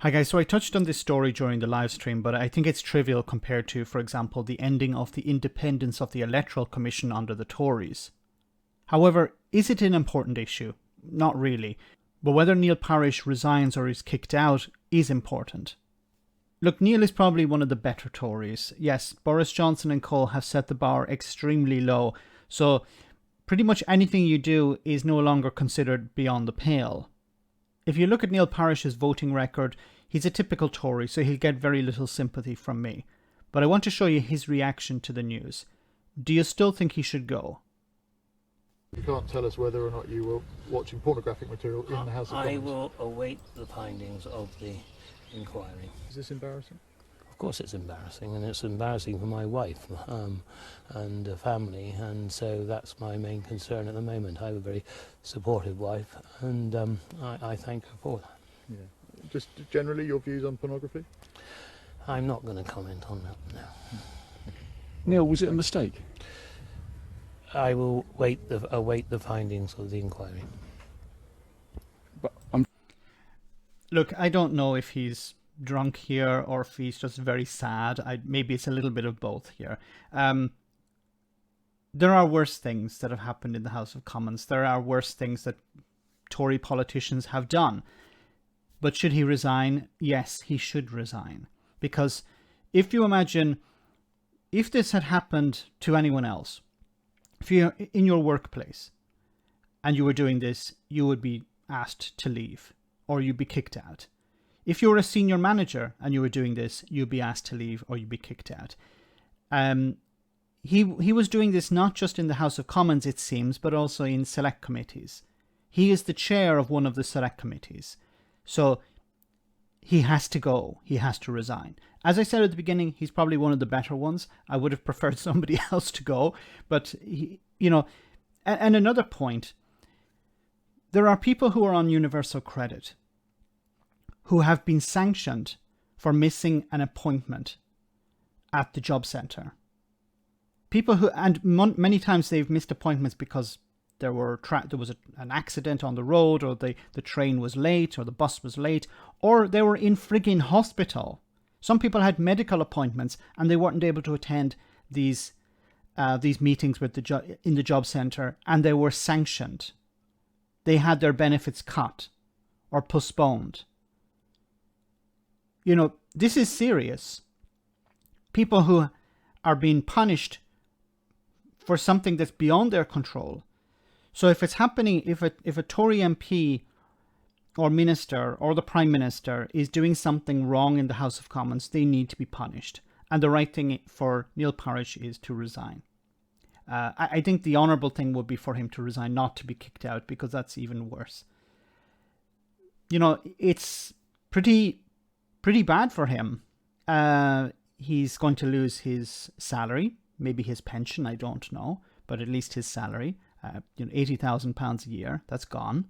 Hi guys, so I touched on this story during the live stream, but I think it's trivial compared to, for example, the ending of the independence of the Electoral Commission under the Tories. However, is it an important issue? Not really. But whether Neil Parish resigns or is kicked out is important. Look, Neil is probably one of the better Tories. Yes, Boris Johnson and co have set the bar extremely low, so pretty much anything you do is no longer considered beyond the pale. If you look at Neil Parish's voting record, he's a typical Tory, so he'll get very little sympathy from me. But I want to show you his reaction to the news. Do you still think he should go? You can't tell us whether or not you were watching pornographic material in the House of Commons. I will await the findings of the inquiry. Is this embarrassing? Of course it's embarrassing, and it's embarrassing for my wife and family, and so that's my main concern at the moment. I have a very supportive wife, and I thank her for that. Yeah. Just generally your views on pornography? I'm not going to comment on that, no. Neil, was it a mistake? I will await the findings of the inquiry. But Look, I don't know if he's drunk here or if he's just very sad. Maybe it's a little bit of both here. There are worse things that have happened in the House of Commons. There are worse things that Tory politicians have done. But should he resign? Yes, he should resign. Because if you imagine, if this had happened to anyone else, if you're in your workplace and you were doing this, you would be asked to leave or you'd be kicked out. If you were a senior manager and you were doing this, you'd be asked to leave or you'd be kicked out. He was doing this not just in the House of Commons, it seems, but also in select committees. He is the chair of one of the select committees. So he has to go. He has to resign. As I said at the beginning, he's probably one of the better ones. I would have preferred somebody else to go. But, and another point, there are people who are on universal credit who have been sanctioned for missing an appointment at the job centre. People who, and many times they've missed appointments because there was an accident on the road, or the train was late, or the bus was late, or they were in frigging hospital. Some people had medical appointments and they weren't able to attend these meetings with in the job centre, and they were sanctioned. They had their benefits cut or postponed. This is serious. People who are being punished for something that's beyond their control. So if it's happening, if a Tory MP or minister or the Prime Minister is doing something wrong in the House of Commons, they need to be punished. And the right thing for Neil Parish is to resign. I think the honourable thing would be for him to resign, not to be kicked out, because that's even worse. It's pretty bad for him. He's going to lose his salary, maybe his pension, I don't know, but at least his salary. £80,000 a year, that's gone.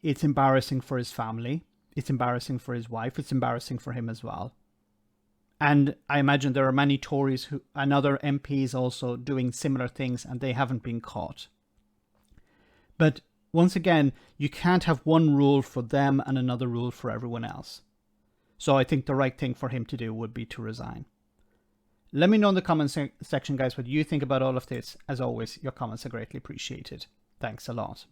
It's embarrassing for his family. It's embarrassing for his wife. It's embarrassing for him as well. And I imagine there are many Tories and other MPs also doing similar things, and they haven't been caught. But once again, you can't have one rule for them and another rule for everyone else. So I think the right thing for him to do would be to resign. Let me know in the comment section, guys, what you think about all of this. As always, your comments are greatly appreciated. Thanks a lot.